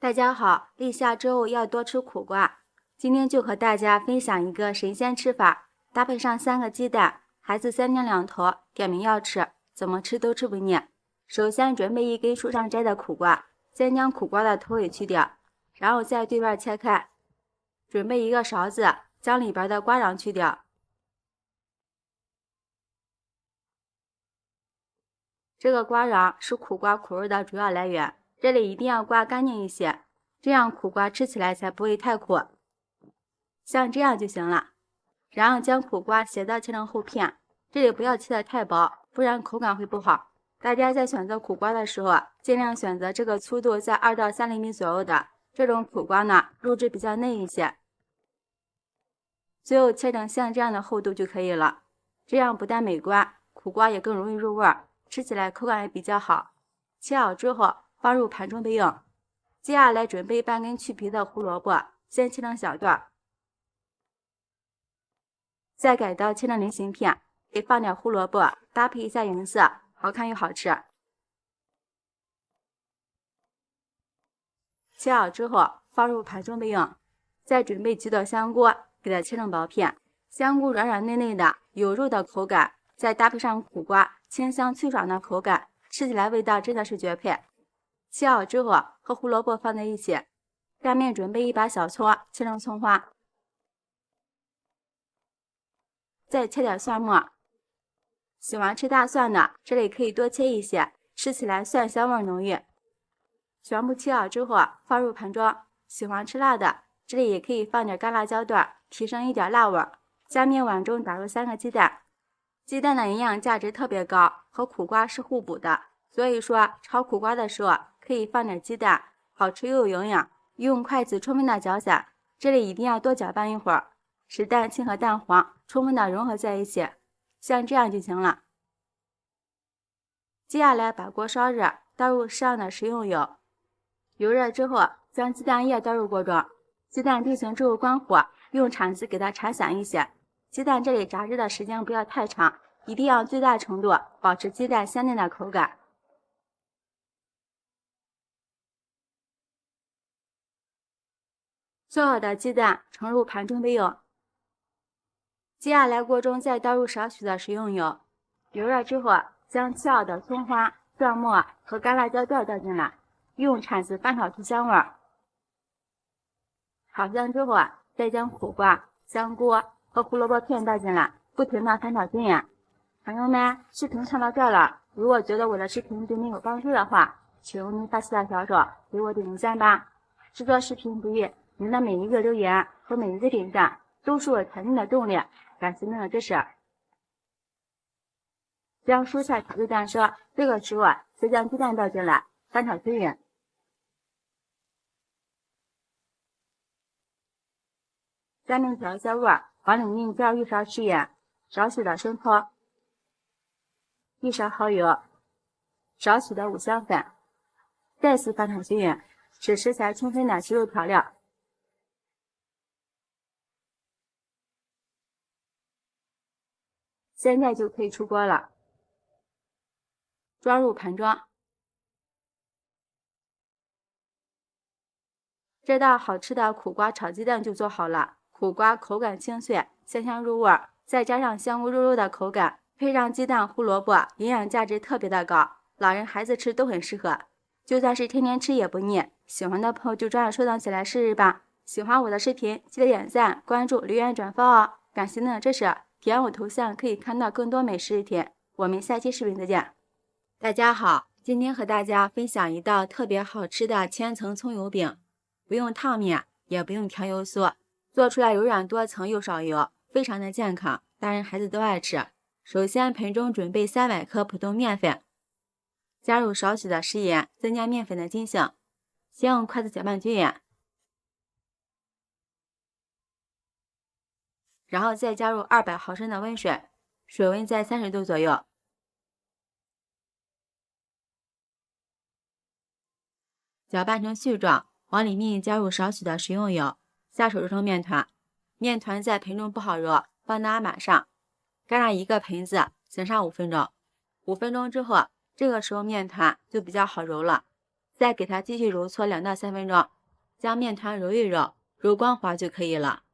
大家好，立夏之后要多吃苦瓜。今天就和大家分享一个神仙吃法，搭配上3个鸡蛋，孩子3天2头，点名要吃，怎么吃都吃不腻。首先准备1根树上摘的苦瓜，先将苦瓜的头尾去掉，然后再对半切开。准备1个勺子，将里边的瓜瓤去掉。这个瓜瓤是苦瓜苦味的主要来源。这里一定要刮干净一些，这样苦瓜吃起来才不会太苦。像这样就行了。然后将苦瓜斜的切成厚片，这里不要切得太薄，不然口感会不好。大家在选择苦瓜的时候，尽量选择这个粗度在2到3厘米左右的这种苦瓜呢，肉质比较嫩一些。最后切成像这样的厚度就可以了，这样不但美观，苦瓜也更容易入味，吃起来口感也比较好。切好之后放入盘中备用。接下来准备半根去皮的胡萝卜，先切成小段，再改刀切成菱形片，给放点胡萝卜，搭配一下颜色，好看又好吃。切好之后放入盘中备用。再准备几朵香菇，给它切成薄片。香菇软软嫩嫩的，有肉的口感，再搭配上苦瓜，清香脆爽的口感，吃起来味道真的是绝配。切好之后和胡萝卜放在一起。下面准备1把小葱，切成葱花，再切点蒜末。喜欢吃大蒜的，这里可以多切一些，吃起来蒜香味浓郁。全部切好之后放入盘中。喜欢吃辣的，这里也可以放点干辣椒段，提升一点辣味。下面碗中打入3个鸡蛋。鸡蛋的营养价值特别高，和苦瓜是互补的，所以说炒苦瓜的时候可以放点鸡蛋，好吃又有营养。用筷子充分的搅散，这里一定要多搅拌一会儿，使蛋清和蛋黄充分的融合在一起，像这样就行了。接下来把锅烧热，倒入适量的食用油，油热之后将鸡蛋液倒入锅中，鸡蛋定型之后关火，用铲子给它铲散一些。鸡蛋这里炸制的时间不要太长，一定要最大程度保持鸡蛋鲜嫩的口感。做好的鸡蛋盛入盘中备用。接下来锅中再倒入少许的食用油，油热之后将切好的葱花、蒜末和干辣椒段倒进来，用铲子翻炒出香味。炒香之后再将苦瓜、香菇和胡萝卜片倒进来，不停的翻炒均匀。朋友们，视频看到这儿了，如果觉得我的视频对您有帮助的话，请用您发起的小手给我点个赞吧。制作视频不易，您的每一个留言和每一个点赞都是我前进的动力，感谢您的支持。将蔬菜炒至蛋熟，这个时候再将鸡蛋倒进来，翻炒均匀。下面调一下味，往里面加入1勺食盐，少许的生抽，1勺蚝油，少许的五香粉，再次翻炒均匀，使食材充分的吸入调料。现在就可以出锅了，装入盘中。这道好吃的苦瓜炒鸡蛋就做好了。苦瓜口感清脆，香香入味，再加上香菇肉肉的口感，配上鸡蛋、胡萝卜，营养价值特别的高，老人孩子吃都很适合，就算是天天吃也不腻。喜欢的朋友就抓紧收藏起来试试吧。喜欢我的视频，记得点赞、关注、留言、转发哦！感谢您的支持，点我头像可以看到更多美食视频。我们下期视频再见。大家好，今天和大家分享一道特别好吃的千层葱油饼，不用烫面，也不用调油酥。做出来柔软多层又少油，非常的健康，大人孩子都爱吃。首先盆中准备300克普通面粉，加入少许的食盐，增加面粉的筋性。先用筷子搅拌均匀，然后再加入200毫升的温水，水温在30度左右。搅拌成絮状，往里面加入少许的食用油。下手揉成面团，面团在盆中不好揉，放到案板上，盖上一个盆子，蒸上5分钟。5分钟之后，这个时候面团就比较好揉了。再给它继续揉搓2到3分钟，将面团揉一揉，揉光滑就可以了。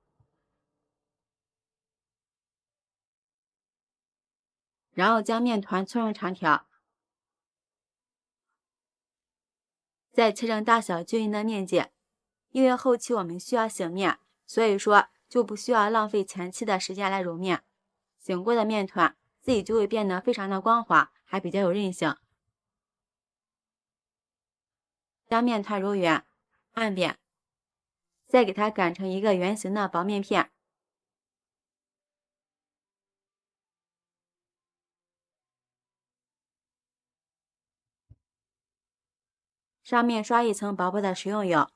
然后将面团搓成长条，再切成大小均匀的面剂。因为后期我们需要醒面，所以说就不需要浪费前期的时间来揉面。醒过的面团自己就会变得非常的光滑，还比较有韧性。将面团揉圆，按扁，再给它擀成一个圆形的薄面片。上面刷一层薄薄的食用油，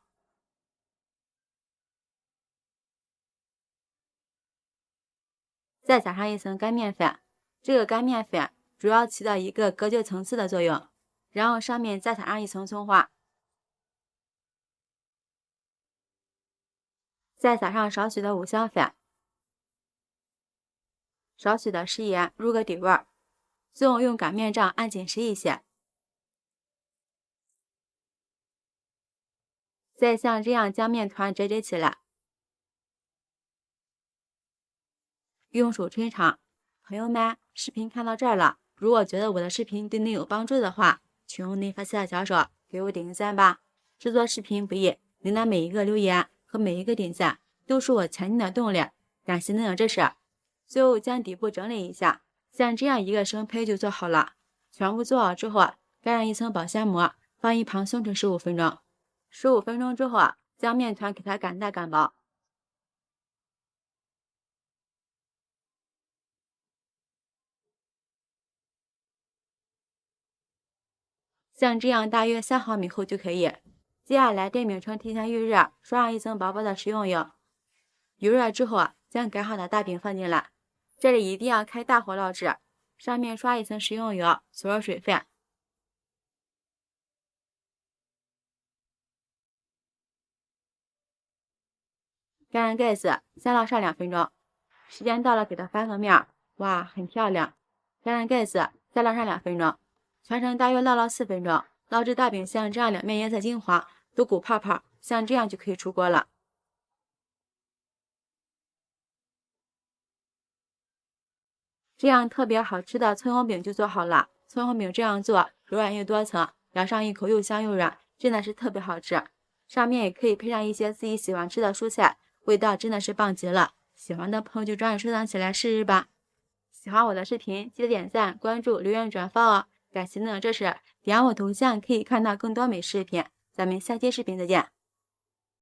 再撒上一层干面粉。这个干面粉主要起到一个隔绝层次的作用。然后上面再撒上一层葱花，再撒上少许的五香粉，少许的食盐入个底味儿。最后用擀面杖按紧实一些。再像这样将面团折叠起来，用手抻长。朋友们，视频看到这儿了，如果觉得我的视频对你有帮助的话，请用内发丝的小手给我点个赞吧。制作视频不易，您的每一个留言和每一个点赞都是我前进的动力，感谢您的支持。最后将底部整理一下，像这样一个生胚就做好了。全部做好之后，盖上一层保鲜膜，放一旁松弛15分钟。15分钟之后，将面团给它擀大擀薄。像这样大约3毫米厚就可以。接下来电饼铛提前预热，刷上一层薄薄的食用油。油热之后，将擀好的大饼放进来，这里一定要开大火烙制，上面刷一层食用油，锁上水分。盖上盖子，再烙上2分钟。时间到了，给它翻个面，哇，很漂亮。盖上盖子，再烙上2分钟，全程大约烙了4分钟。烙制大饼像这样两面颜色金黄，都鼓泡泡，像这样就可以出锅了。这样特别好吃的葱油饼就做好了。葱油饼这样做，柔软又多层，咬上一口又香又软，真的是特别好吃。上面也可以配上一些自己喜欢吃的蔬菜，味道真的是棒极了。喜欢的朋友就抓紧收藏起来试试吧。喜欢我的视频，记得点赞、关注、留言、转发哦！感谢您的支持，点我头像可以看到更多美食视频。咱们下期视频再见。